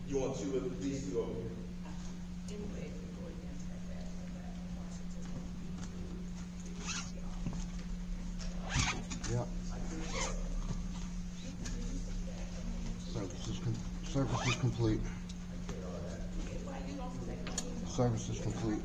You want two of these to go over here? Yeah. Service is complete. Service is complete.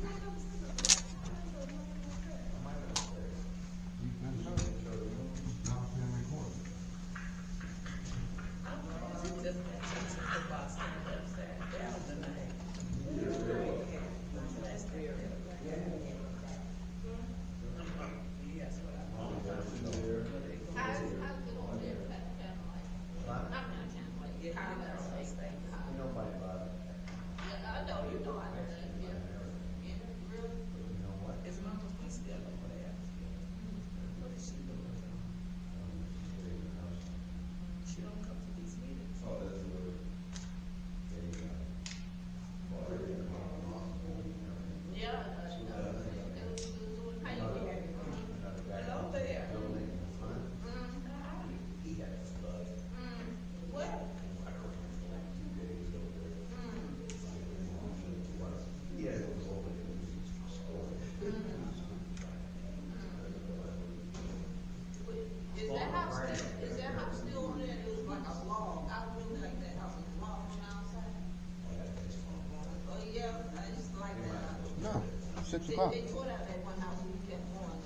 No, 6 o'clock. They tore out that one house and we kept going.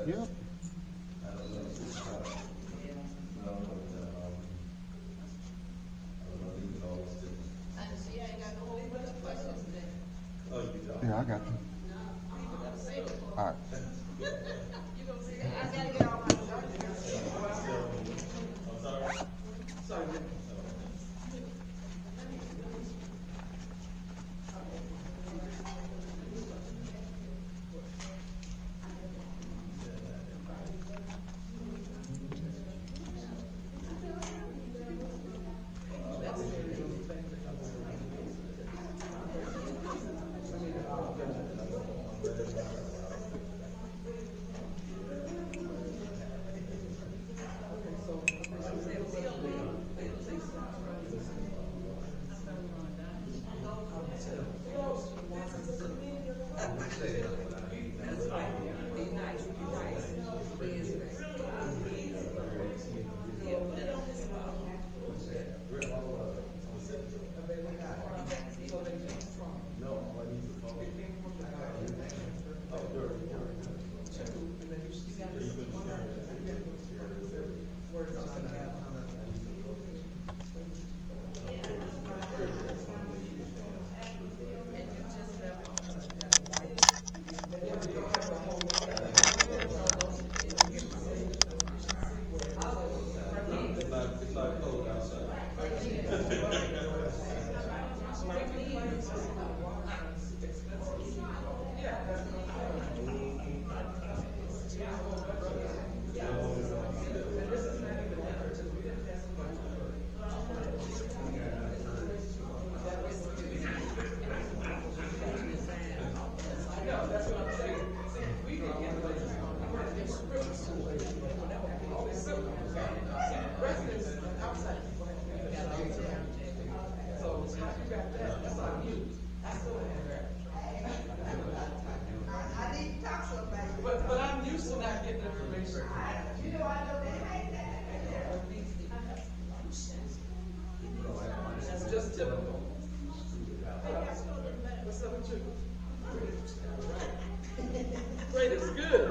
Yeah. Yeah, I got you. All right. I gotta get all my Great is good.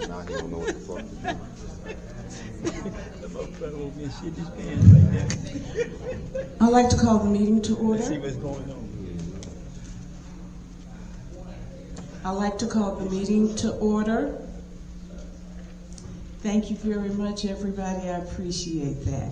Now he don't know what the fuck to do. I'd like to call the meeting to order. See what's going on. I'd like to call the meeting to order. Thank you very much, everybody. I appreciate that.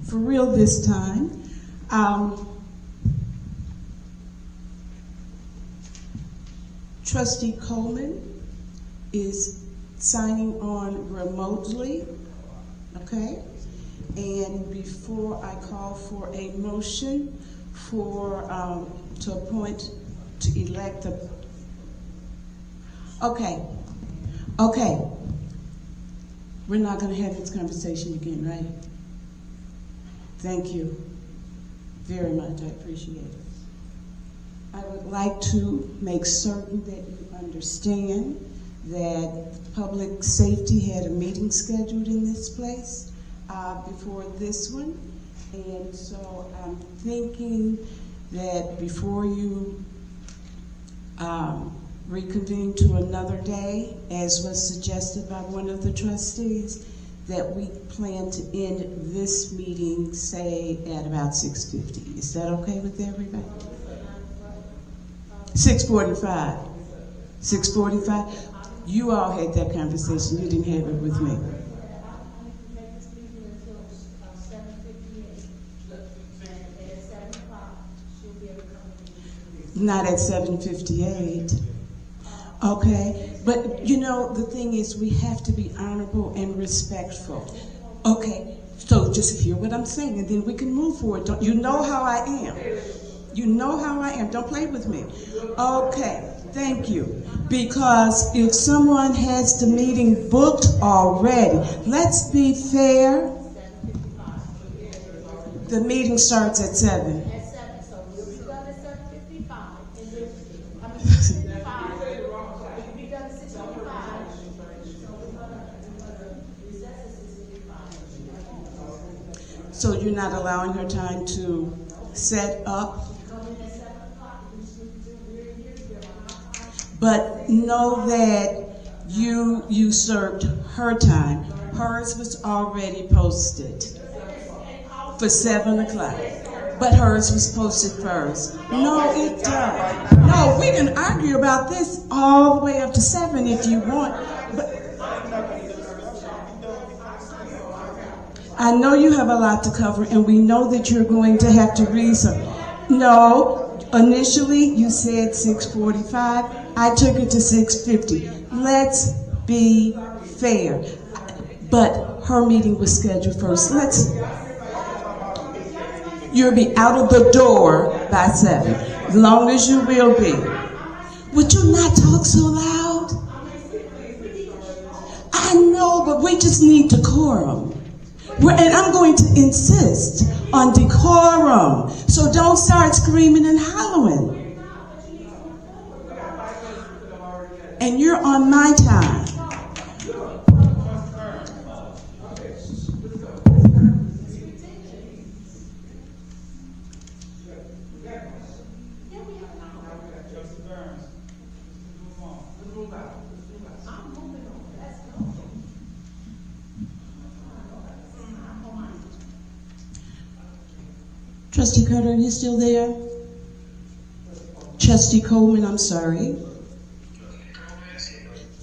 For real this time. Trustee Coleman is signing on remotely, okay? And before I call for a motion for, to appoint, to elect the, okay. We're not going to have this conversation again, right? Thank you very much. I appreciate it. I would like to make certain that you understand that public safety had a meeting scheduled in this place before this one. And so I'm thinking that before you reconvene to another day, as was suggested by one of the trustees, that we plan to end this meeting, say, at about 6:50. Is that okay with everybody? 6:45. 6:45? You all had that conversation. You didn't have it with me. Not at 7:58. Okay, but you know, the thing is we have to be honorable and respectful. Okay, so just hear what I'm saying and then we can move forward. Don't, you know how I am. You know how I am. Don't play with me. Okay, thank you. Because if someone has the meeting booked already, let's be fair. The meeting starts at 7. So you're not allowing her time to set up? But know that you usurped her time. Hers was already posted for 7 o'clock. But hers was posted first. No, it does. No, we can argue about this all the way up to 7 if you want. But I know you have a lot to cover, and we know that you're going to have to read some. No, initially you said 6:45. I took it to 6:50. Let's be fair. But her meeting was scheduled first. You'll be out of the door by 7, as long as you will be. Would you not talk so loud? I know, but we just need decorum. And I'm going to insist on decorum. So don't start screaming and hollering. And you're on my time. Trustee Carter, are you still there? Trustee Coleman, I'm sorry.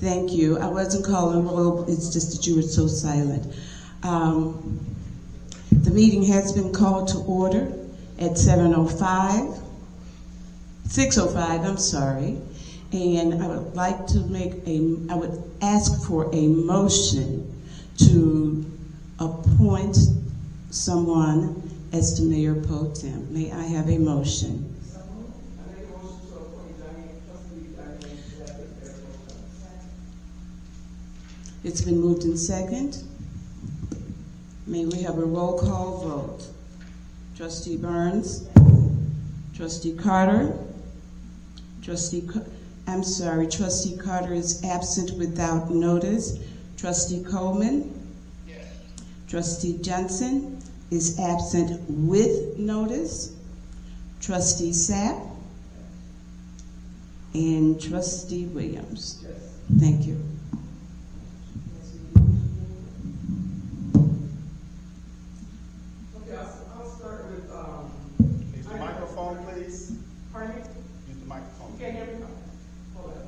Thank you. I wasn't calling roll, it's just that you were so silent. The meeting has been called to order at 7:05, 6:05, I'm sorry. And I would like to I would ask for a motion to appoint someone as the mayor pro tem. May I have a motion? It's been moved in second. May we have a roll call vote? Trustee Burns, Trustee Carter, Trustee Carter is absent without notice. Trustee Coleman? Yes. Trustee Johnson is absent with notice. Trustee Sapp? And Trustee Williams? Yes. Thank you. Okay, I'll start with, use the microphone, please. Pardon me? Use the microphone. You can't hear me? Hold on.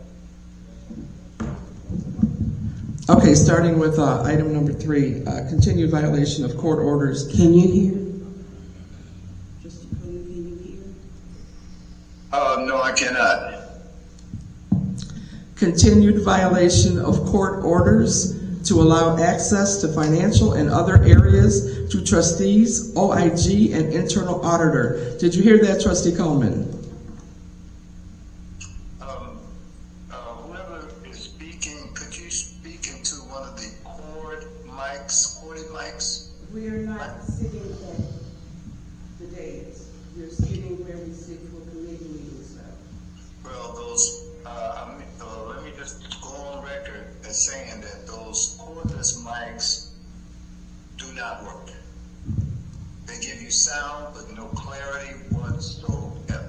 Okay, starting with item number 3, continued violation of court orders. Can you hear? Trustee Coleman, can you hear? No, I cannot. Continued violation of court orders to allow access to financial and other areas to trustees, OIG, and internal auditor. Did you hear that, Trustee Coleman? Whoever is speaking, could you speak into one of the cord saying that those cordless mics do not work. They give you sound, but no clarity whatsoever.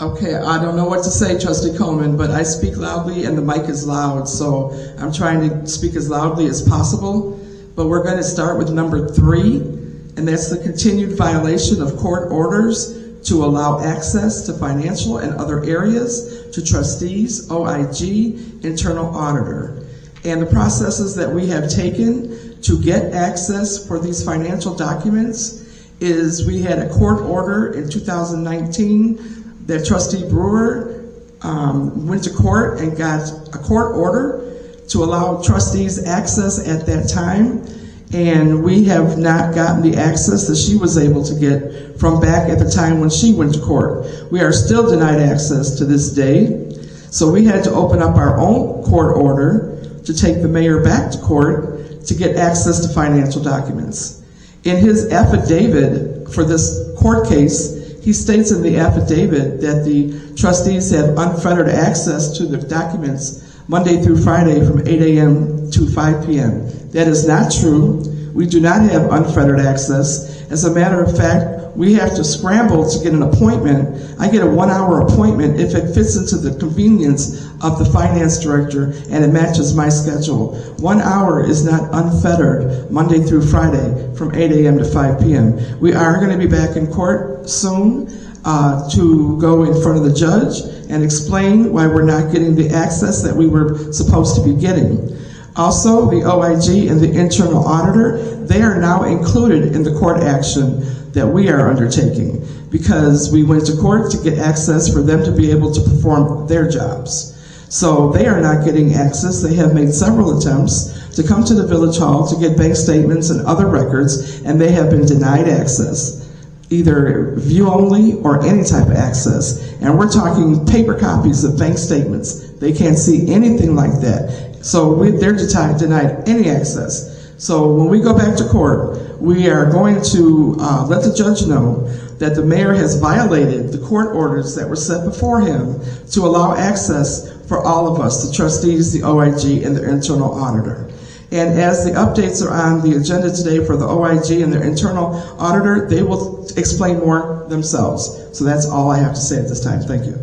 Okay, I don't know what to say, Trustee Coleman, but I speak loudly and the mic is loud, so I'm trying to speak as loudly as possible. But we're going to start with number 3, and that's the continued violation of court orders to allow access to financial and other areas to trustees, OIG, internal auditor. And the processes that we have taken to get access for these financial documents is we had a court order in 2019 that Trustee Brewer went to court and got a court order to allow trustees access at that time. And we have not gotten the access that she was able to get from back at the time when she went to court. We are still denied access to this day. So we had to open up our own court order to take the mayor back to court to get access to financial documents. In his affidavit for this court case, he states in the affidavit that the trustees have unfettered access to the documents Monday through Friday from 8 a.m. to 5 p.m. That is not true. We do not have unfettered access. As a matter of fact, we have to scramble to get an appointment. I get a 1-hour appointment if it fits into the convenience of the finance director and it matches my schedule. 1 hour is not unfettered Monday through Friday from 8 a.m. to 5 p.m. We are going to be back in court soon to go in front of the judge and explain why we're not getting the access that we were supposed to be getting. Also, the OIG and the internal auditor, they are now included in the court action that we are undertaking because we went to court to get access for them to be able to perform their jobs. So they are not getting access. They have made several attempts to come to the village hall to get bank statements and other records, and they have been denied access, either view only or any type of access. And we're talking paper copies of bank statements. They can't see anything like that. So they're denied any access. So when we go back to court, we are going to let the judge know that the mayor has violated the court orders that were set before him to allow access for all of us, the trustees, the OIG, and the internal auditor. And as the updates are on the agenda today for the OIG and their internal auditor, they will explain more themselves. So that's all I have to say at this time. Thank you.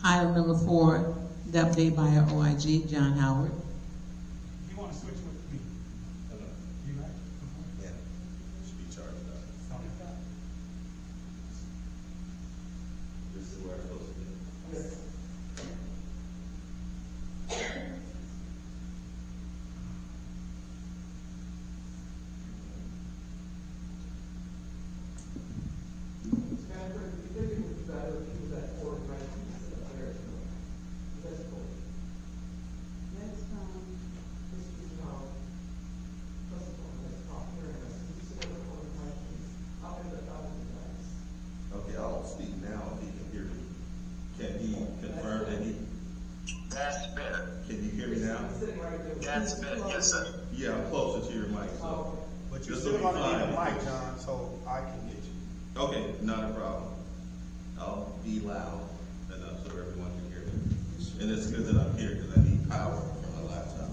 Item number 4, the update by our OIG, John Howard. You want to switch with me? You right? Yeah. Should be charged up. This is where it's supposed to be. Okay, I'll speak now if he can hear me. Can he confirm that he? That's better. Can you hear me now? That's better. Yes, sir. Yeah, I'm closer to your mic, so. But you're This still will be going to need a fine. mic, John, so I can get you. Okay, not a problem. I'll be loud enough so everyone can hear me. And it's good that I'm here because I need power for my laptop.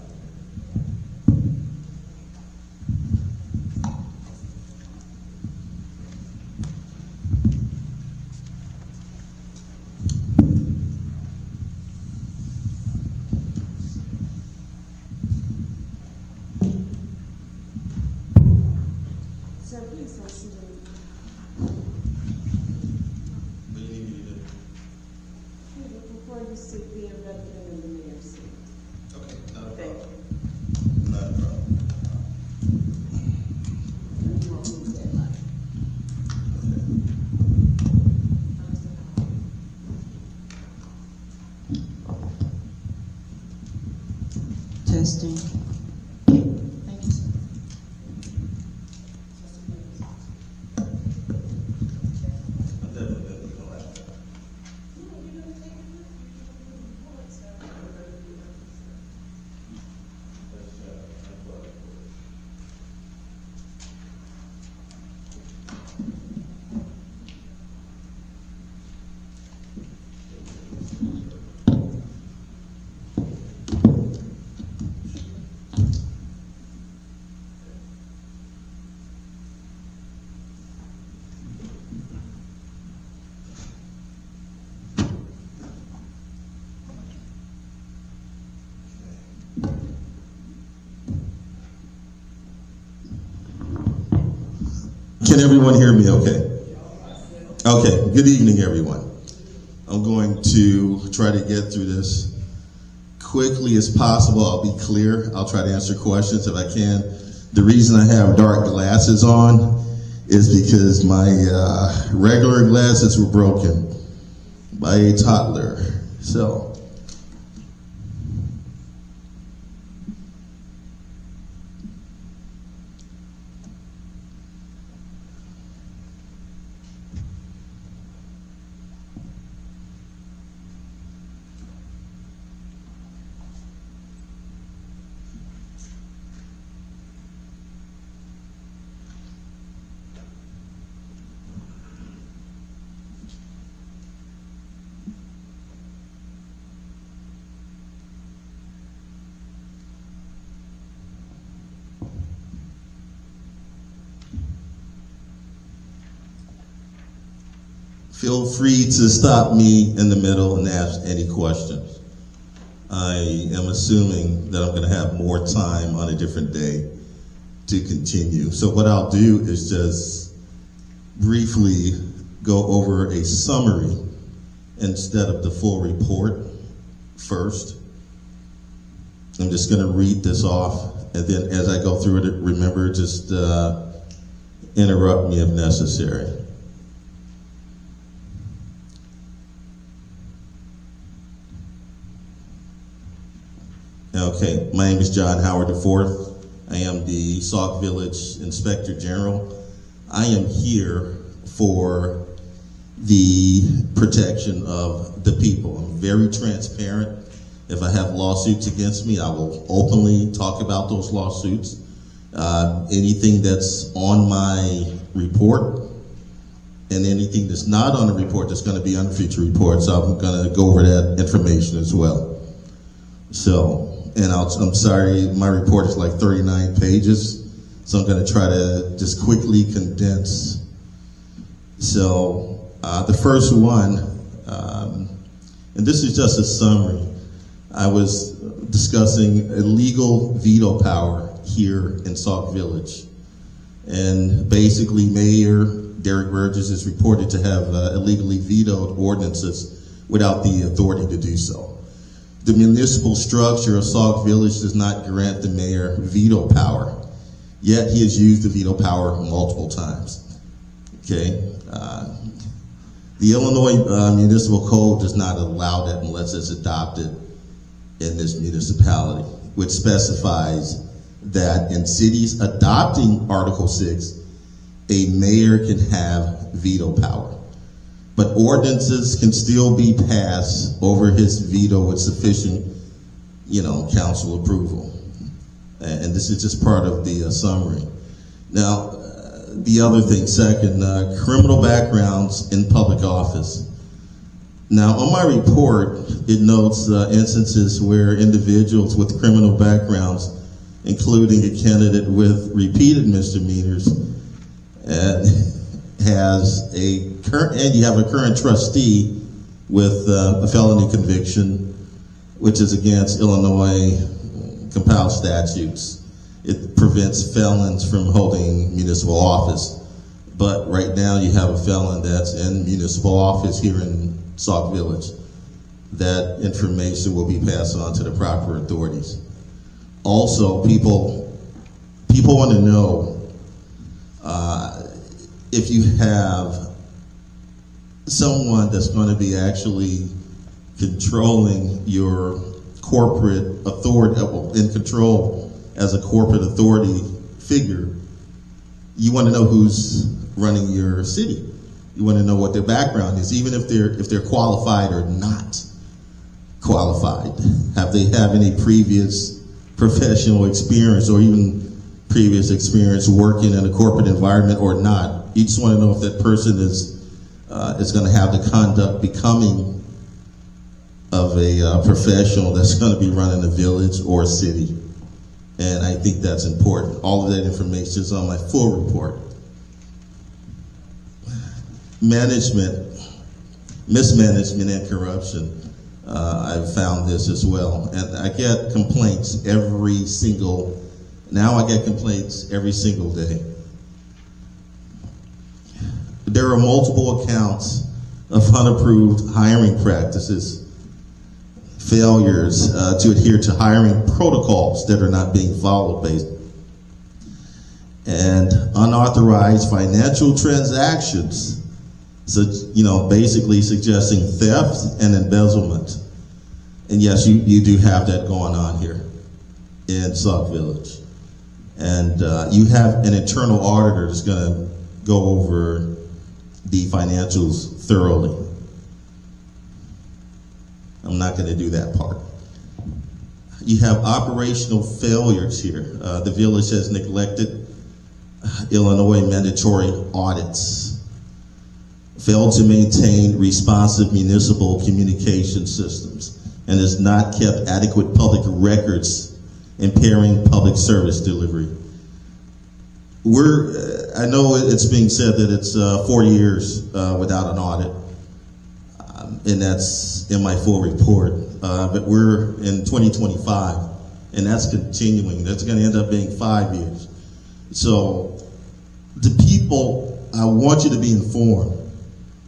Sir, please don't sit in. What do you need me to do? Before you sit there, rather than in the mayor's seat. Okay, not a Thank problem. you. Not a problem. You won't move that much. Testing. Thank you, sir. I'm definitely going to need a laptop. Can everyone hear me okay? Okay, good evening, everyone. I'm going to try to get through this quickly as possible. I'll be clear. I'll try to answer questions if I can. The reason I have dark glasses on is because my regular glasses were broken by a toddler. So, feel free to stop me in the middle and ask any questions. I am assuming that I'm going to have more time on a different day to continue. So what I'll do is just briefly go over a summary instead of the full report first. I'm just going to read this off, and then as I go through it, remember, just interrupt me if necessary. Okay, my name is John Howard IV. I am the Sauk Village Inspector General. I am here for the protection of the people. I'm very transparent. If I have lawsuits against me, I will openly talk about those lawsuits. Anything that's on my report and anything that's not on the report that's going to be on future reports, I'm going to go over that information as well. So, and I'm sorry, my report is like 39 pages, so I'm going to try to just quickly condense. So the first one, and this is just a summary, I was discussing illegal veto power here in Sauk Village. And basically Mayor Derek Burgess is reported to have illegally vetoed ordinances without the authority to do so. The municipal structure of Sauk Village does not grant the mayor veto power, yet he has used the veto power multiple times. Okay, the Illinois Municipal Code does not allow that unless it's adopted in this municipality, which specifies that in cities adopting Article 6, a mayor can have veto power. But ordinances can still be passed over his veto with sufficient, council approval. And this is just part of the summary. Now, the other thing, second, criminal backgrounds in public office. Now, on my report, it notes instances where individuals with criminal backgrounds, including a candidate with repeated misdemeanors, has a current, and you have a current trustee with a felony conviction, which is against Illinois compiled statutes. It prevents felons from holding municipal office. But right now you have a felon that's in municipal office here in Sauk Village. That information will be passed on to the proper authorities. Also, people want to know if you have someone that's going to be actually controlling your corporate authority, in control as a corporate authority figure, you want to know who's running your city. You want to know what their background is, even if they're qualified or not qualified. Have they have any previous professional experience or even previous experience working in a corporate environment or not? You just want to know if that person is going to have the conduct becoming of a professional that's going to be running a village or a city. And I think that's important. All of that information is on my full report. Management, mismanagement and corruption. I've found this as well. And I get complaints every single day. there are multiple accounts of unapproved hiring practices, failures to adhere to hiring protocols that are not being followed, and unauthorized financial transactions, so, basically suggesting theft and embezzlement. And yes, you do have that going on here in Sauk Village. And you have an internal auditor that's going to go over the financials thoroughly. I'm not going to do that part. You have operational failures here. The village has neglected Illinois mandatory audits, failed to maintain responsive municipal communication systems, and has not kept adequate public records, impairing public service delivery. I know it's being said that it's 4 years without an audit, and that's in my full report, but we're in 2025, and that's continuing. That's going to end up being 5 years. So the people, I want you to be informed.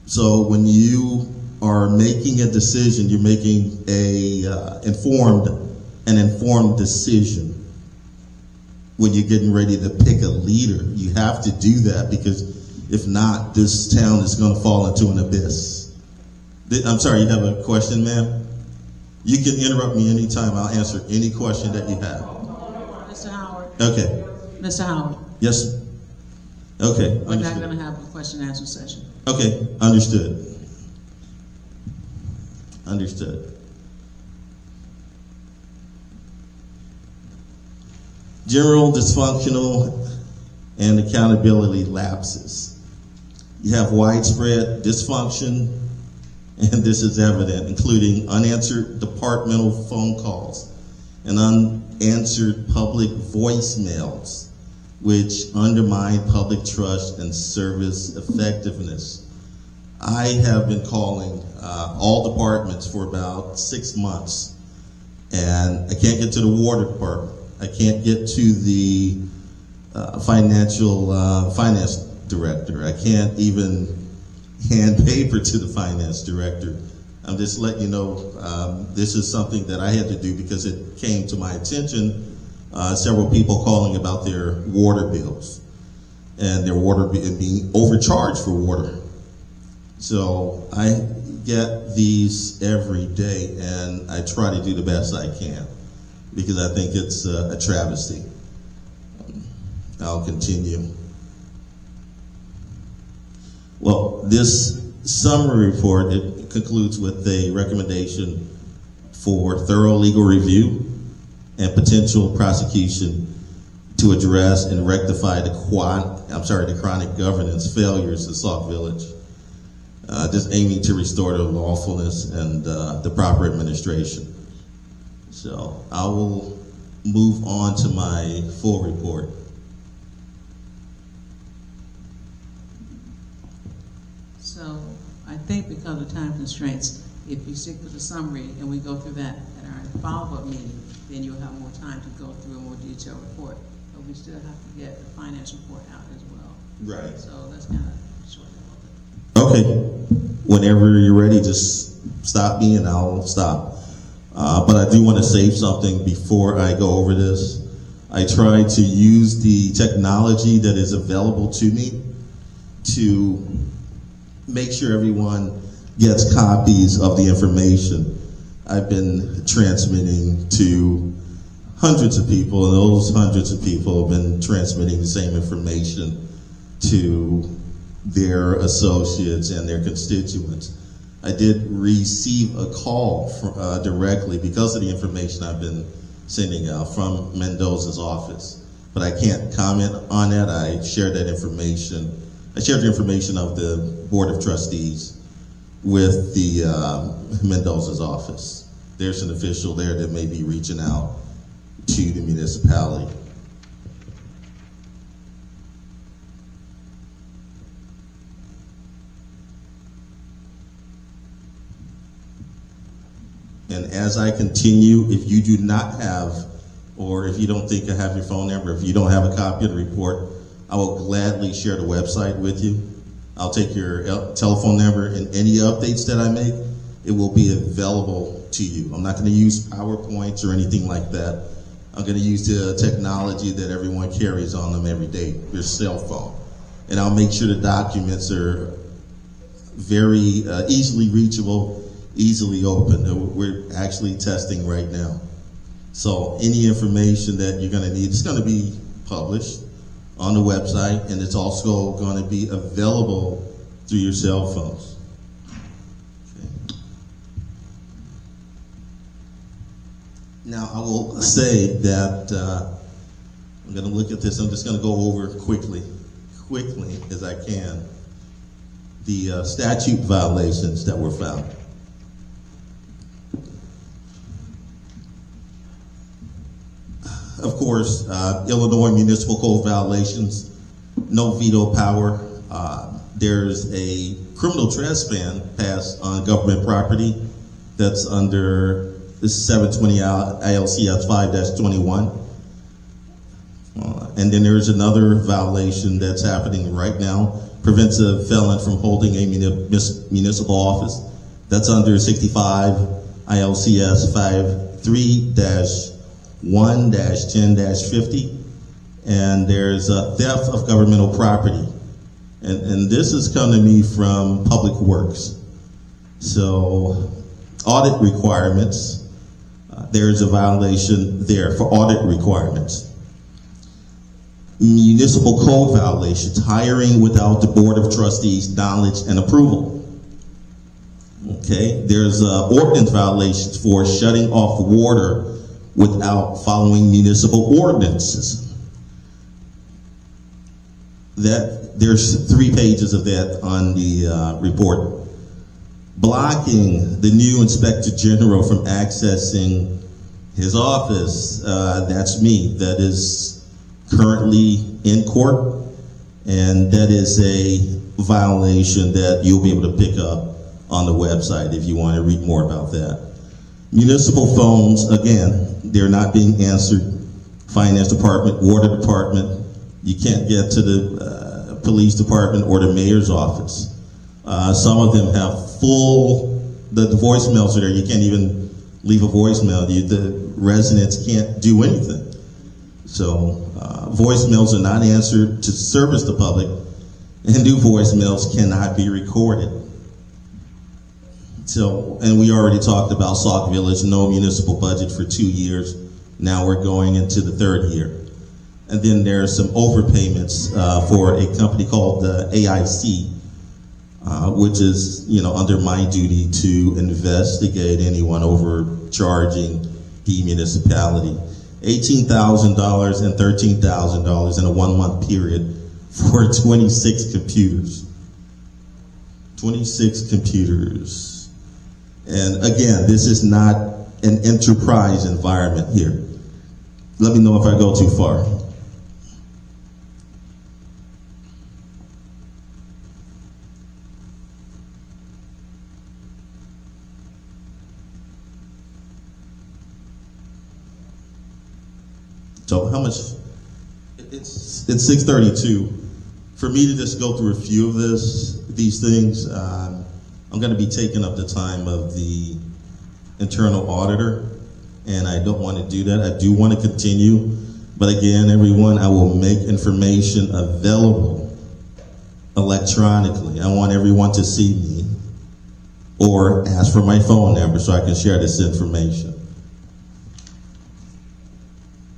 So when you are making a decision, you're making an informed decision. When you're getting ready to pick a leader, you have to do that, because if not, this town is going to fall into an abyss. I'm sorry, you have a question, ma'am? You can interrupt me anytime. I'll answer any question that you have. Mr. Howard. Okay. Mr. Howard. Yes. Okay. We're not going to have a question and answer session. Okay. Understood. Understood. General dysfunctional and accountability lapses. You have widespread dysfunction, and this is evident, including unanswered departmental phone calls and unanswered public voicemails, which undermine public trust and service effectiveness. I have been calling all departments for about 6 months, and I can't get to the water department. I can't get to the finance director. I can't even hand paper to the finance director. I'm just letting you know this is something that I had to do because it came to my attention. Several people calling about their water bills and their water being overcharged for water. So I get these every day, and I try to do the best I can, because I think it's a travesty. I'll continue. Well, this summary report, it concludes with a recommendation for thorough legal review and potential prosecution to address and rectify the chronic governance failures of Sauk Village. Just aiming to restore the lawfulness and the proper administration. So I will move on to my full report. So I think because of time constraints, if you stick with the summary and we go through that at our follow-up meeting, then you'll have more time to go through a more detailed report. But we still have to get the finance report out as well. Right. So that's kind of short. Okay. Whenever you're ready, just stop me and I'll stop. But I do want to say something before I go over this. I try to use the technology that is available to me to make sure everyone gets copies of the information I've been transmitting to hundreds of people, and those hundreds of people have been transmitting the same information to their associates and their constituents. I did receive a call from, directly because of the information I've been sending out from Mendoza's office, but I can't comment on that. I shared that information. I shared the information of the Board of Trustees with the Mendoza's office. There's an official there that may be reaching out to the municipality. And as I continue, if you do not have, or if you don't think I have your phone number, if you don't have a copy of the report, I will gladly share the website with you. I'll take your telephone number, and any updates that I make, it will be available to you. I'm not going to use PowerPoints or anything like that. I'm going to use the technology that everyone carries on them every day, their cell phone. And I'll make sure the documents are very easily reachable, easily open. We're actually testing right now. So any information that you're going to need is going to be published on the website, and it's also going to be available through your cell phones. Okay. Now, I will say that I'm going to look at this. I'm just going to go over quickly as I can, the statute violations that were found. Of course, Illinois municipal code violations, no veto power. There's a criminal trespass passed on government property that's under this 720 ILCS 5-21. And then there's another violation that's happening right now, prevents a felon from holding a municipal office. That's under 65 ILCS 53-1-10-50. And there's a theft of governmental property. And this has come to me from Public Works. So audit requirements, there's a violation there for audit requirements. Municipal code violations, hiring without the Board of Trustees' knowledge and approval. Okay, there's ordinance violations for shutting off water without following municipal ordinances. There's 3 pages of that on the report. Blocking the new Inspector General from accessing his office, that's me. That is currently in court, and that is a violation that you'll be able to pick up on the website if you want to read more about that. Municipal phones, again, they're not being answered. Finance department, water department, you can't get to the police department or the mayor's office. Some of them have the voicemails are there. You can't even leave a voicemail. The residents can't do anything. So voicemails are not answered to service the public, and new voicemails cannot be recorded. So, and we already talked about Sauk Village, no municipal budget for 2 years. Now we're going into the 3rd year. And then there are some overpayments for a company called AIC, which is, under my duty to investigate anyone overcharging the municipality. $18,000 and $13,000 in a 1-month period for 26 computers. 26 computers. And again, this is not an enterprise environment here. Let me know if I go too far. So how much? It's 6:32. For me to just go through a few of these things, I'm going to be taking up the time of the internal auditor, and I don't want to do that. I do want to continue, but again, everyone, I will make information available electronically. I want everyone to see me or ask for my phone number so I can share this information.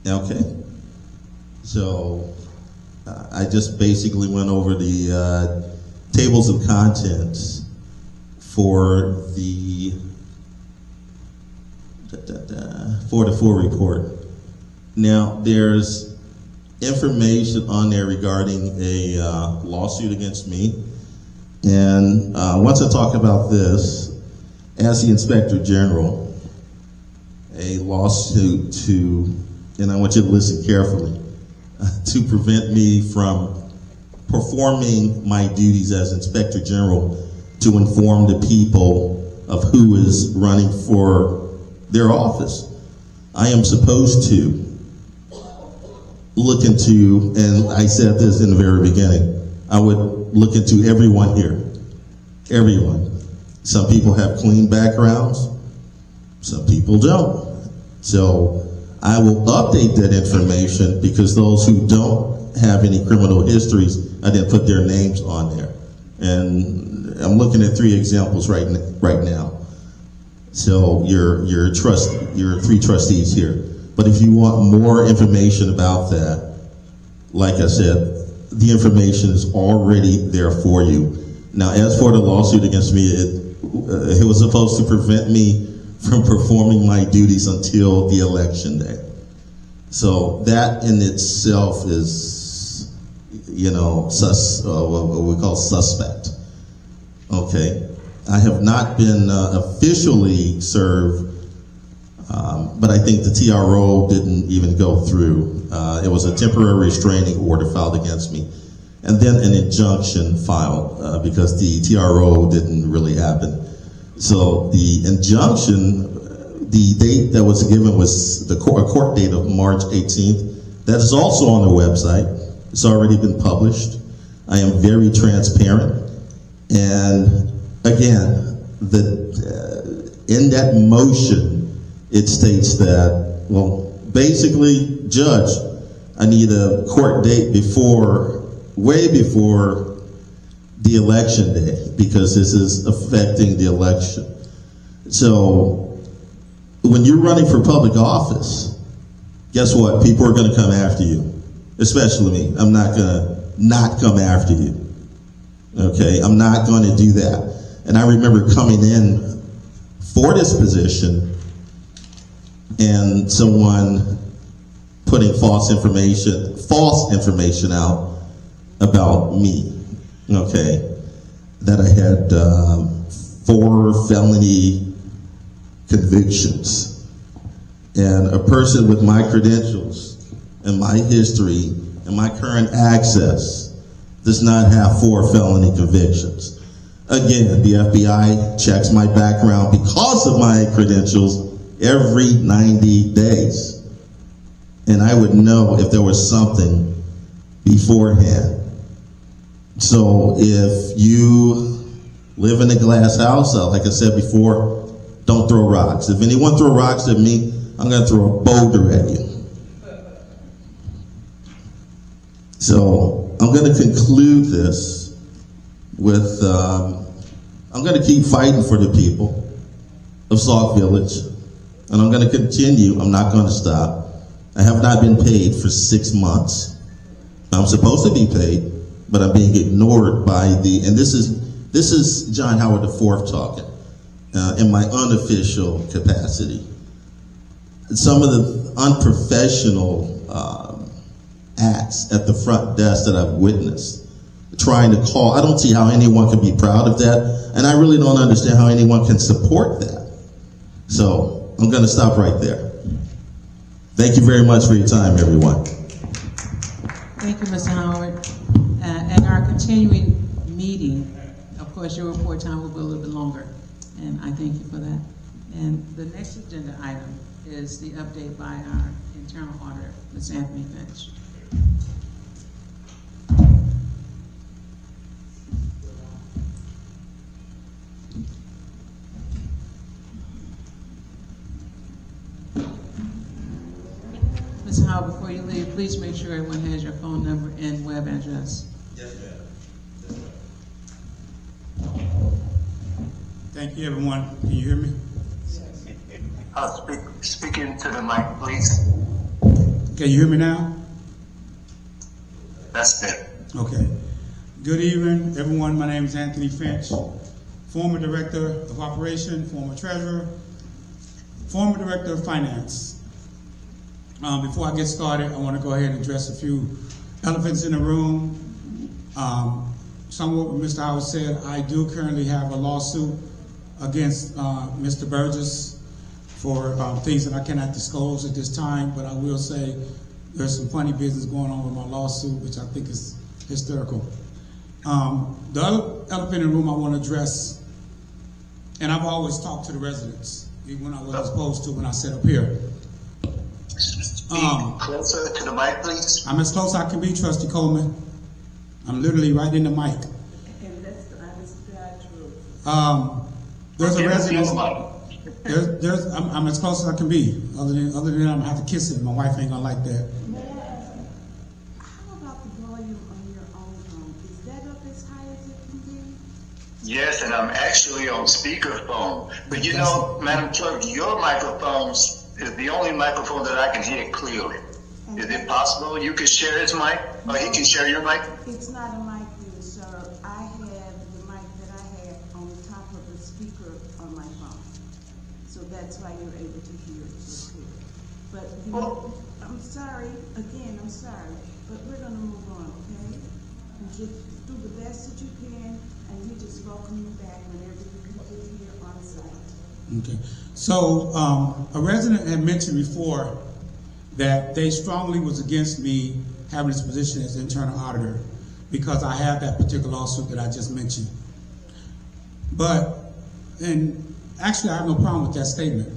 Okay, so I just basically went over the tables of contents for the full report. Now, there's information on there regarding a lawsuit against me, and once I talk about this, as the Inspector General, a lawsuit and I want you to listen carefully, to prevent me from performing my duties as Inspector General to inform the people of who is running for their office. I am supposed to look into, and I said this in the very beginning, I would look into everyone here. Everyone. Some people have clean backgrounds. Some people don't. So I will update that information because those who don't have any criminal histories, I didn't put their names on there. And I'm looking at 3 examples right now. So you're 3 trustees here. But if you want more information about that, like I said, the information is already there for you. Now, as for the lawsuit against me, it was supposed to prevent me from performing my duties until the election day. So that in itself is, you know, what we call suspect. Okay. I have not been officially served, but I think the TRO didn't even go through. It was a temporary restraining order filed against me, and then an injunction filed because the TRO didn't really happen. So the injunction, the date that was given was a court date of March 18th. That is also on the website. It's already been published. I am very transparent. And again, in that motion, it states that, well, basically, Judge, I need a court date way before the election day, because this is affecting the election. So when you're running for public office, guess what? People are going to come after you, especially me. I'm not going to not come after you. Okay, I'm not going to do that. And I remember coming in for this position and someone putting false information out about me. Okay, that I had 4 felony convictions, and a person with my credentials and my history and my current access does not have 4 felony convictions. Again, the FBI checks my background because of my credentials every 90 days, and I would know if there was something beforehand. So if you live in a glass house, like I said before, don't throw rocks. If anyone throw rocks at me, I'm going to throw a boulder at you. So I'm going to conclude this with, I'm going to keep fighting for the people of Sauk Village, and I'm going to continue. I'm not going to stop. I have not been paid for 6 months. I'm supposed to be paid, but I'm being ignored by and this is John Howard IV talking, in my unofficial capacity. Some of the unprofessional acts at the front desk that I've witnessed, trying to call, I don't see how anyone can be proud of that, and I really don't understand how anyone can support that. So I'm going to stop right there. Thank you very much for your time, everyone. Thank you, Mr. Howard. At our continuing meeting, of course, your report time will be a little bit longer, and I thank you for that. And the next agenda item is the update by our internal auditor, Ms. Anthony Finch. Ms. Howard, before you leave, please make sure everyone has your phone number and web address. Yes, ma'am. Thank you, everyone. Can you hear me? Speak into the mic, please. Can you hear me now? That's it. Okay. Good evening, everyone. My name is Anthony Finch, former Director of Operation, former Treasurer, former Director of Finance. Before I get started, I want to go ahead and address a few elephants in the room. Somewhat what Mr. Howard said, I do currently have a lawsuit against Mr. Burgess for things that I cannot disclose at this time, but I will say there's some funny business going on with my lawsuit, which I think is hysterical. The other elephant in the room I want to address, and I've always talked to the residents, even when I wasn't supposed to when I sat up here. Speak closer to the mic, please. I'm as close as I can be, Trustee Coleman. I'm literally right in the mic. And that's the honest to God truth. There's a Give us resident. your mic. I'm as close as I can be. Other than I'm gonna have to kiss it. My wife ain't gonna like that. May I ask, how about the volume on your own phone? Is that up as high as it can be? Yes, and I'm actually on speakerphone. But you know, Madam Clerk, your microphone is the only microphone that I can hear clearly. Is it possible you could share his mic, or he can share your mic? It's not a mic here, sir. I have the mic that I have on top of the speaker on my phone. So that's why you're able to hear it so clear. But, you know, I'm sorry, again, I'm sorry, but we're gonna move on, okay? And just do the best that you can, and we just welcome you back whenever you can get here on site. Okay. So a resident had mentioned before that they strongly was against me having this position as internal auditor because I have that particular lawsuit that I just mentioned. And actually I have no problem with that statement.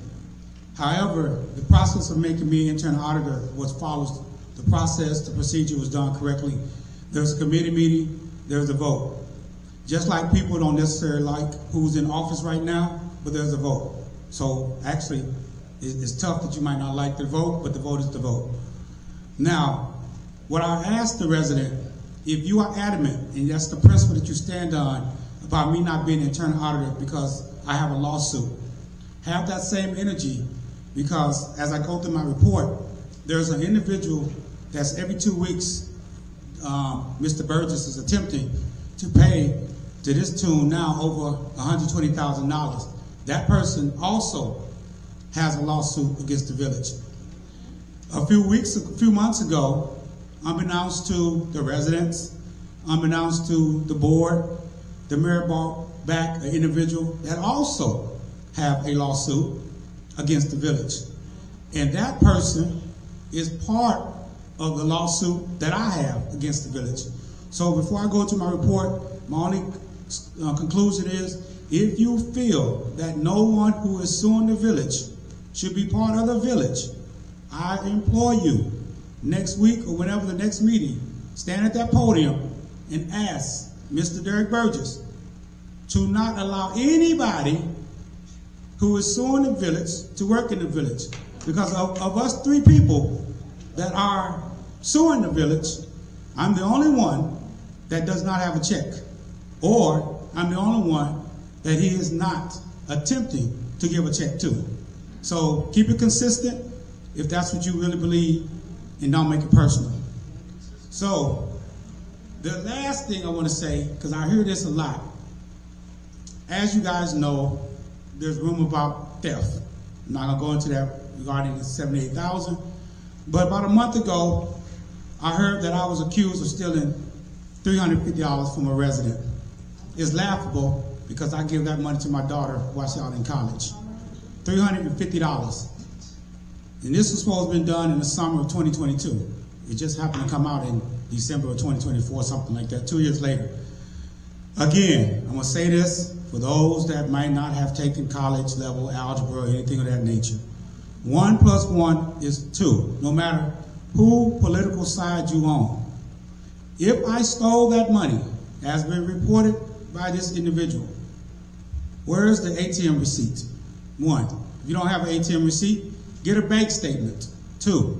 However, the process of making me internal auditor follows the process, the procedure was done correctly. There's a committee meeting, there's a vote. Just like people don't necessarily like who's in office right now, but there's a vote. So actually, it's tough that you might not like the vote, but the vote is the vote. Now, what I asked the resident, if you are adamant, and that's the principle that you stand on, about me not being an internal auditor because I have a lawsuit, have that same energy, because as I go through my report, there's an individual that's every 2 weeks, Mr. Burgess is attempting to pay to this tune now over $120,000. That person also has a lawsuit against the village. A few months ago, unbeknownst to the residents, unbeknownst to the board, the mayor brought back an individual that also have a lawsuit against the village. And that person is part of the lawsuit that I have against the village. So before I go to my report, my only conclusion is, if you feel that no one who is suing the village should be part of the village, I implore you, next week or whenever the next meeting, stand at that podium and ask Mr. Derek Burgess to not allow anybody who is suing the village to work in the village. Because of us 3 people that are suing the village, I'm the only one that does not have a check. Or I'm the only one that he is not attempting to give a check to. So keep it consistent if that's what you really believe, and don't make it personal. So the last thing I want to say, because I hear this a lot, as you guys know, there's rumor about theft. I'm not gonna go into that regarding the $78,000, but about a month ago, I heard that I was accused of stealing $350 from a resident. It's laughable because I give that money to my daughter while she's out in college. $350. And this was supposed to have been done in the summer of 2022. It just happened to come out in December of 2024, something like that, 2 years later. Again, I'm gonna say this for those that might not have taken college level algebra or anything of that nature. 1 + 1 is 2, no matter who political side you on. If I stole that money, as been reported by this individual, where is the ATM receipt? 1, if you don't have an ATM receipt, get a bank statement. 2,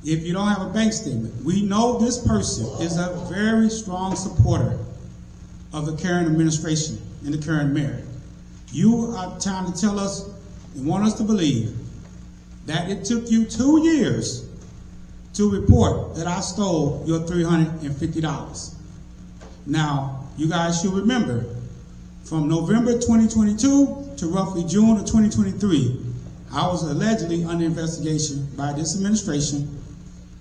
if you don't have a bank statement, we know this person is a very strong supporter of the current administration and the current mayor. You are trying to tell us and want us to believe that it took you 2 years to report that I stole your $350. Now, you guys should remember, from November 2022 to roughly June of 2023, I was allegedly under investigation by this administration,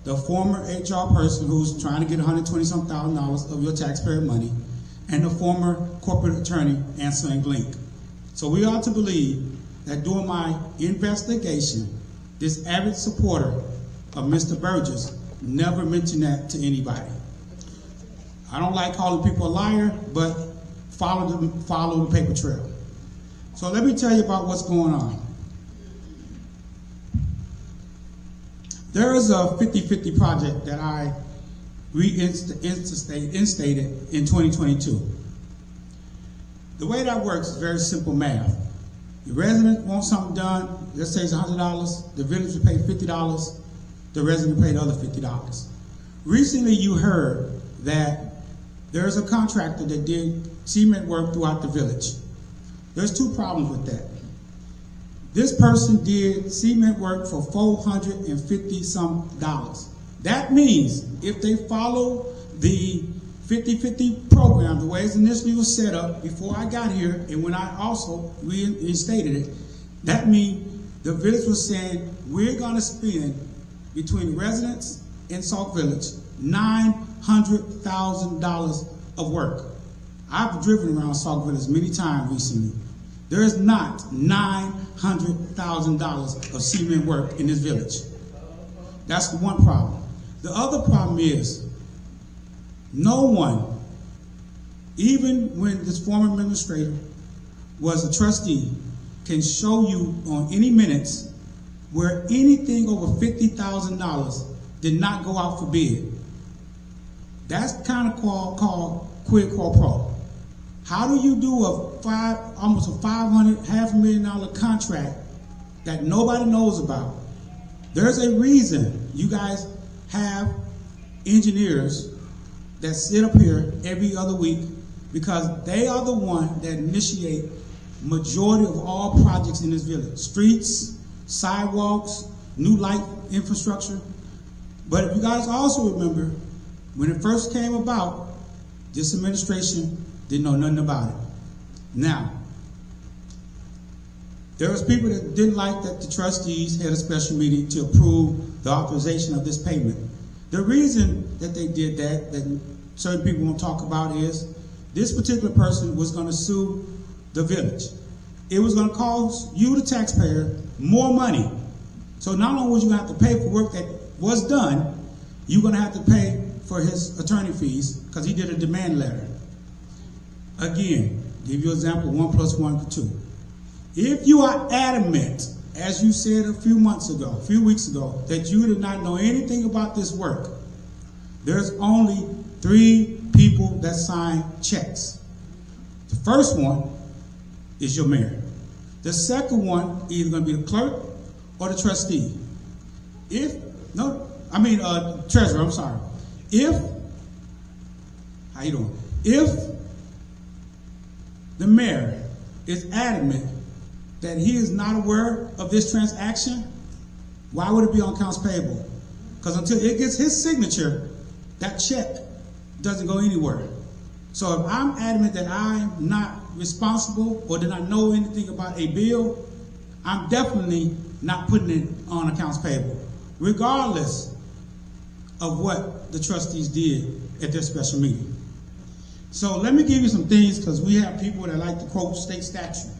the former HR person who's trying to get $120,000 of your taxpayer money, and the former corporate attorney answering Blink. So we ought to believe that during my investigation, this avid supporter of Mr. Burgess never mentioned that to anybody. I don't like calling people a liar, but follow the paper trail. So let me tell you about what's going on. There is a 50-50 project that I reinstated in 2022. The way that works is very simple math. The resident wants something done, let's say it's $100, the village will pay $50, the resident will pay the other $50. Recently you heard that there's a contractor that did cement work throughout the village. There's two problems with that. This person did cement work for $450 some. That means if they follow the 50-50 program, the way it initially was set up before I got here, and when I also reinstated it, that means the village was saying we're going to spend between residents in Sauk Village $900,000 of work. I've driven around Sauk Village many times recently. There is not $900,000 of cement work in this village. That's the one problem. The other problem is no one, even when this former administrator was a trustee, can show you on any minutes where anything over $50,000 did not go out for bid. That's kind of called quid pro quo. How do you do almost a $500,000 contract that nobody knows about? There's a reason you guys have engineers that sit up here every other week, because they are the one that initiate majority of all projects in this village. Streets, sidewalks, new light infrastructure. But if you guys also remember, when it first came about, this administration didn't know nothing about it. Now, there was people that didn't like that the trustees had a special meeting to approve the authorization of this payment. The reason that they did that certain people won't talk about, is this particular person was going to sue the village. It was going to cost you, the taxpayer, more money. So not only was you going to have to pay for work that was done, you're going to have to pay for his attorney fees because he did a demand letter. Again, give you an example, 1 + 1 = 2. If you are adamant, as you said a few weeks ago, that you did not know anything about this work, there's only 3 people that sign checks. The first one is your mayor. The second one is either going to be the clerk or the trustee. Treasurer, I'm sorry. How you doing? If the mayor is adamant that he is not aware of this transaction, why would it be on accounts payable? Because until it gets his signature, that check doesn't go anywhere. So if I'm adamant that I'm not responsible or did not know anything about a bill, I'm definitely not putting it on accounts payable, regardless of what the trustees did at their special meeting. So let me give you some things, because we have people that like to quote state statute.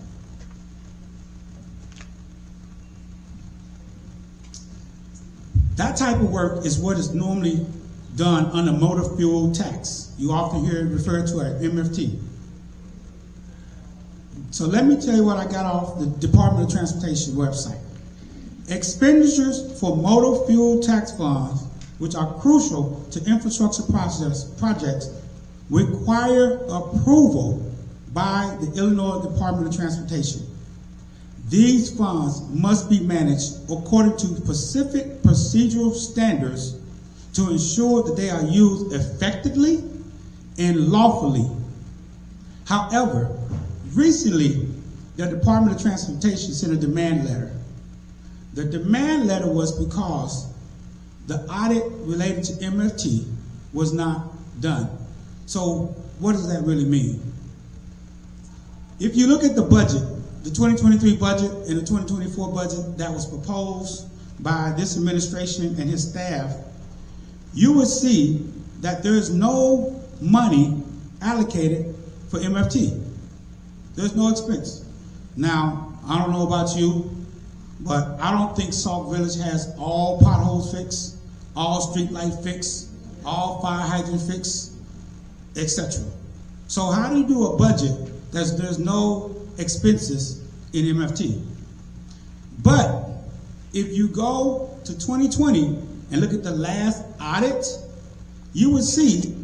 That type of work is what is normally done under motor fuel tax. You often hear it referred to as MFT. So let me tell you what I got off the Department of Transportation website. Expenditures for motor fuel tax funds, which are crucial to infrastructure projects, require approval by the Illinois Department of Transportation. These funds must be managed according to specific procedural standards to ensure that they are used effectively and lawfully. However, recently, the Department of Transportation sent a demand letter. The demand letter was because the audit related to MFT was not done. So what does that really mean? If you look at the budget, the 2023 budget and the 2024 budget that was proposed by this administration and his staff, you would see that there's no money allocated for MFT. There's no expense. Now, I don't know about you, but I don't think Sauk Village has all potholes fixed, all street light fixed, all fire hydrant fixed, etc. So how do you do a budget that there's no expenses in MFT? But if you go to 2020 and look at the last audit, you would see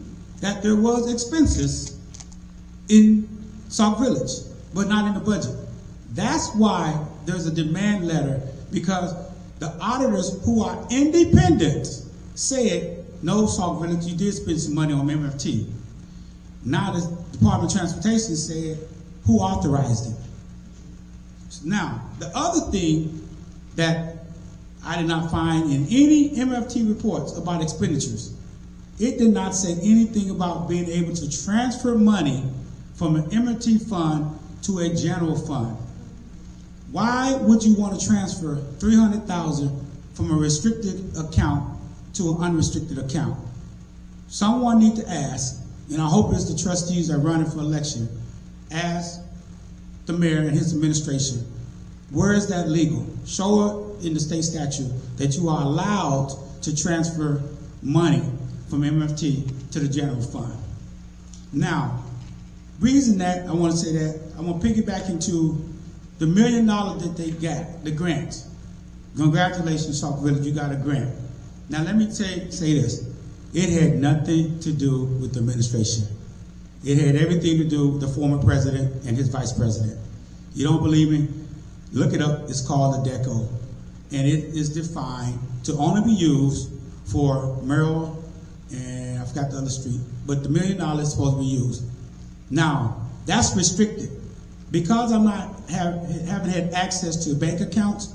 that there was expenses in Sauk Village, but not in the budget. That's why there's a demand letter, because the auditors who are independent said, no, Sauk Village, you did spend some money on MFT. Now the Department of Transportation said, who authorized it? Now, the other thing that I did not find in any MFT reports about expenditures, it did not say anything about being able to transfer money from an MFT fund to a general fund. Why would you want to transfer $300,000 from a restricted account to an unrestricted account? Someone need to ask, and I hope it's the trustees that are running for election, ask the mayor and his administration, where is that legal? Show it in the state statute that you are allowed to transfer money from MFT to the general fund. Now, reason that I want to say that, I want to piggyback into the $1 million that they got, the grant. Congratulations, Sauk Village, you got a grant. Now let me say this. It had nothing to do with the administration. It had everything to do with the former president and his vice president. You don't believe me? Look it up. It's called the DECO. And it is defined to only be used for Merrill and I forgot the other street, but the $1 million is supposed to be used. Now, that's restricted. Because I'm not haven't had access to bank accounts,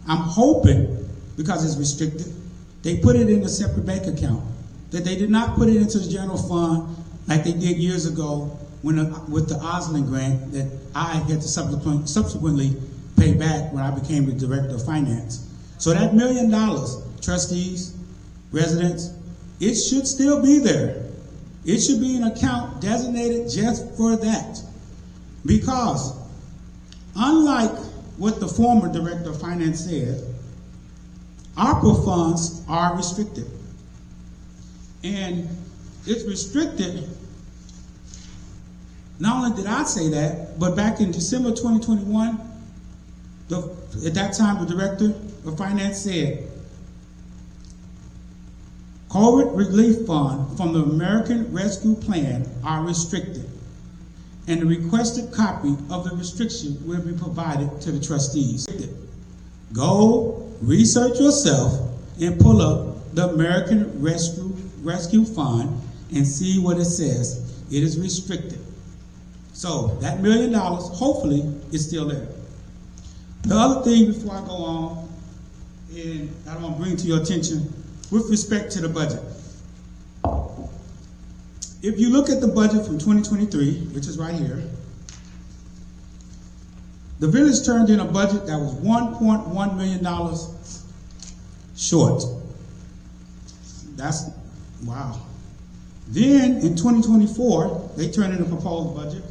I'm hoping, because it's restricted, they put it in a separate bank account. That they did not put it into the general fund like they did years ago with the Osland grant that I had to subsequently pay back when I became the director of finance. So that $1 million, trustees, residents, it should still be there. It should be an account designated just for that. Because unlike what the former director of finance said, ARPA funds are restricted. And it's restricted, not only did I say that, but back in December 2021, at that time the director of finance said, COVID relief fund from the American Rescue Plan are restricted, and the requested copy of the restriction will be provided to the trustees. Go research yourself and pull up the American Rescue Fund and see what it says. It is restricted. So that $1 million, hopefully, is still there. The other thing before I go on, and I want to bring to your attention, with respect to the budget. If you look at the budget from 2023, which is right here, the village turned in a budget that was $1.1 million short. That's, wow. Then in 2024, they turned in a proposed budget.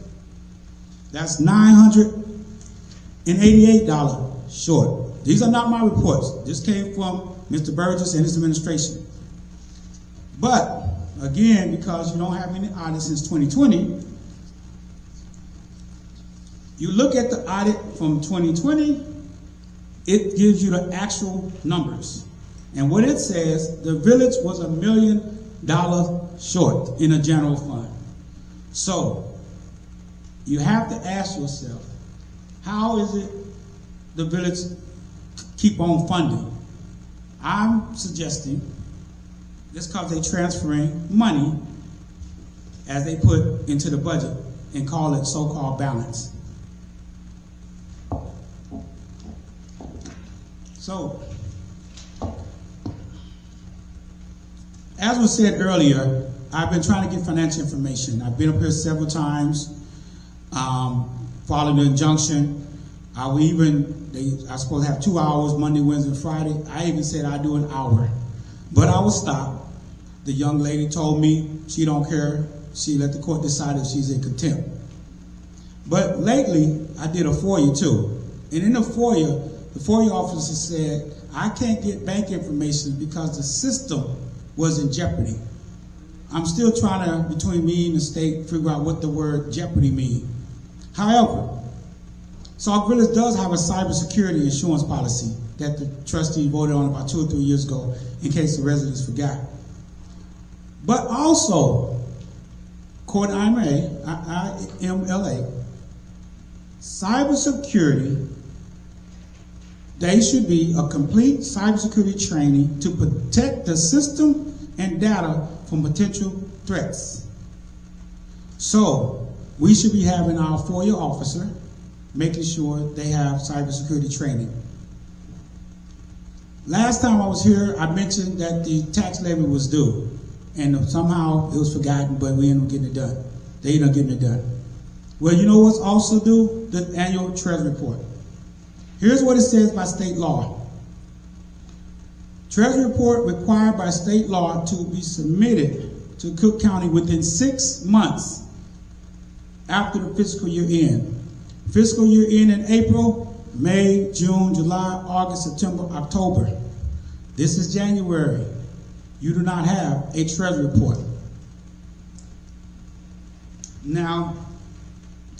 That's $988 short. These are not my reports. This came from Mr. Burgess and his administration. But, again, because you don't have any audit since 2020, you look at the audit from 2020, it gives you the actual numbers. And what it says, the village was $1 million short in a general fund. So, you have to ask yourself, how is it the village keep on funding? I'm suggesting it's because they're transferring money as they put into the budget and call it so-called balance. So, as was said earlier, I've been trying to get financial information. I've been up here several times, following the injunction. I supposed to have 2 hours, Monday, Wednesday, and Friday. I even said I'd do an hour. But I was stopped. The young lady told me she don't care. She let the court decide if she's in contempt. But lately, I did a FOIA too. And in the FOIA officer said, I can't get bank information because the system was in jeopardy. I'm still trying to, between me and the state, figure out what the word jeopardy means. However, Sauk Village does have a cybersecurity insurance policy that the trustee voted on about 2 or 3 years ago, in case the residents forgot. But also, IMLA, cybersecurity, they should be a complete cybersecurity training to protect the system and data from potential threats. So, we should be having our FOIA officer making sure they have cybersecurity training. Last time I was here, I mentioned that the tax levy was due, and somehow it was forgotten, but we ended up getting it done. They ended up getting it done. Well, you know what's also due? The annual treasury report. Here's what it says by state law. Treasury report required by state law to be submitted to Cook County within 6 months after the fiscal year end. Fiscal year end in April, May, June, July, August, September, October. This is January. You do not have a treasury report. Now,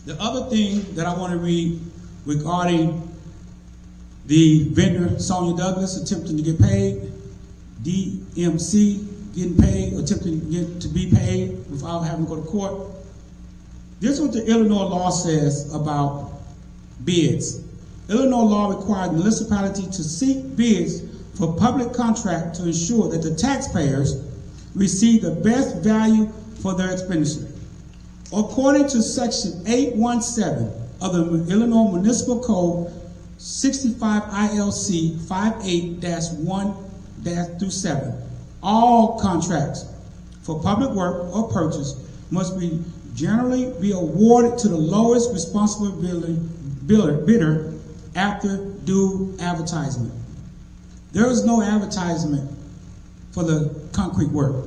the other thing that I want to read regarding the vendor, Sonia Douglas, attempting to get paid, DMC getting paid, attempting to be paid without having to go to court. This is what the Illinois law says about bids. Illinois law requires municipality to seek bids for public contract to ensure that the taxpayers receive the best value for their expenditure. According to section 817 of the Illinois Municipal Code 65 ILC 58-1-7, all contracts for public work or purchase must be generally be awarded to the lowest responsible bidder after due advertisement. There is no advertisement for the concrete work.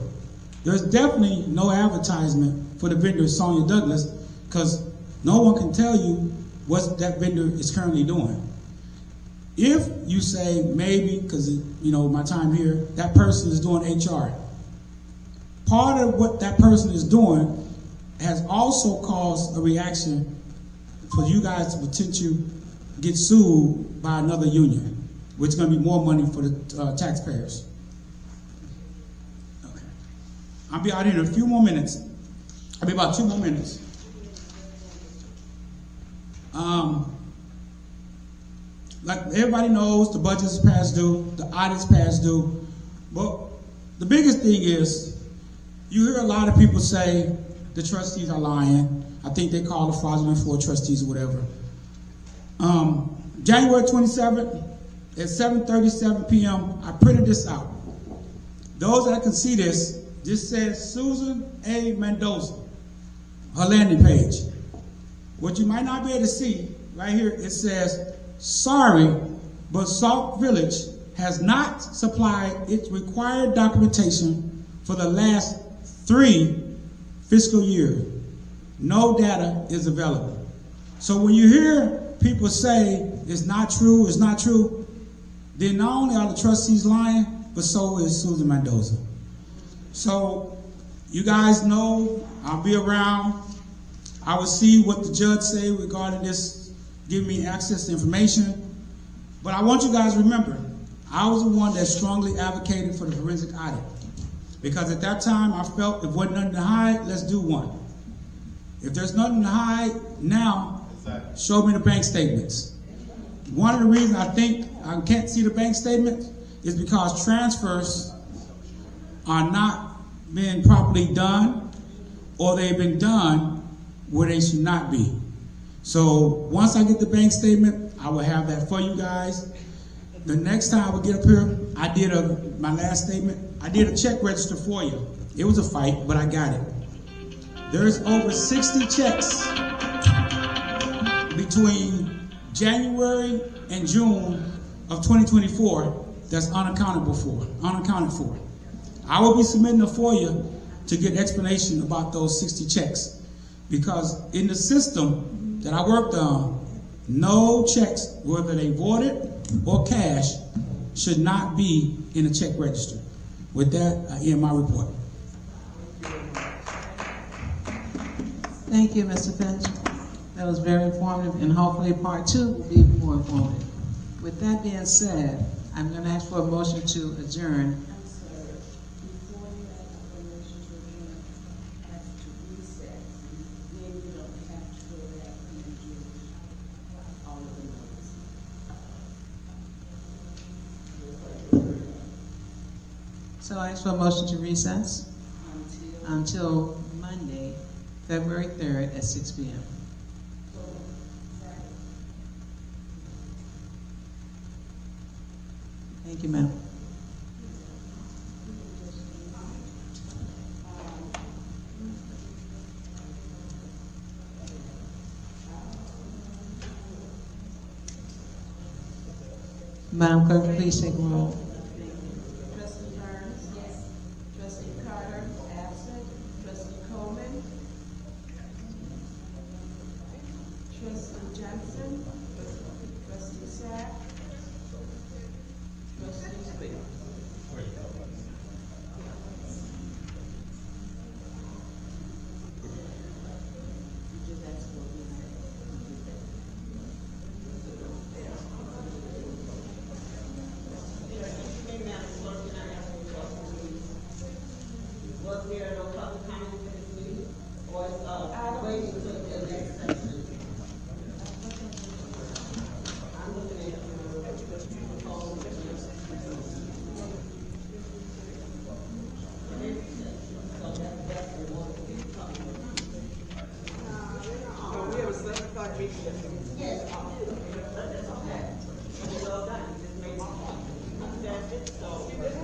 There's definitely no advertisement for the vendor Sonia Douglas, because no one can tell you what that vendor is currently doing. If you say maybe, because you know my time here, that person is doing HR. Part of what that person is doing has also caused a reaction for you guys to potentially get sued by another union, which is going to be more money for the taxpayers. Okay. I'll be out here in a few more minutes. I'll be about 2 more minutes. Like everybody knows, the budget is past due, the audit's past due. But the biggest thing is, you hear a lot of people say the trustees are lying. I think they call the fraudulent for trustees or whatever. January 27th at 7:37 p.m., I printed this out. Those that can see this says Susan A. Mendoza, her landing page. What you might not be able to see, right here, it says, sorry, but Sauk Village has not supplied its required documentation for the last 3 fiscal years. No data is available. So when you hear people say it's not true, then not only are the trustees lying, but so is Susan Mendoza. So you guys know I'll be around. I will see what the judge say regarding this, giving me access to information. But I want you guys to remember, I was the one that strongly advocated for the forensic audit. Because at that time, I felt if wasn't nothing to hide, let's do one. If there's nothing to hide now, show me the bank statements. One of the reasons I think I can't see the bank statement is because transfers are not being properly done, or they've been done where they should not be. So once I get the bank statement, I will have that for you guys. The next time I will get up here, I did my last statement, I did a check register for you. It was a fight, but I got it. There's over 60 checks between January and June of 2024 that's unaccounted for. I will be submitting a FOIA to get explanation about those 60 checks, because in the system that I worked on, no checks, whether they voided or cash, should not be in a check register. With that, I end my report. Thank you, Mr. Finch. That was very informative, and hopefully part 2 will be more informative. With that being said, I'm going to ask for a motion to adjourn. I'm sorry. Before you ask for permission to So I ask for a motion to recess until Monday, February 3rd at 6 p.m. Thank you, ma'am. Madam Clerk, please take a roll. Trustee Burns? Yes. Trustee Carter? Absent. Trustee Coleman? Trustee Johnson? Trustee Sapp? Trustee Smith? Was there no public comment for this meeting? Or is waiting until the next session? I'm looking at We have a 7 o'clock meeting. yes. That's okay. It's all done. You just made my point. That's it. So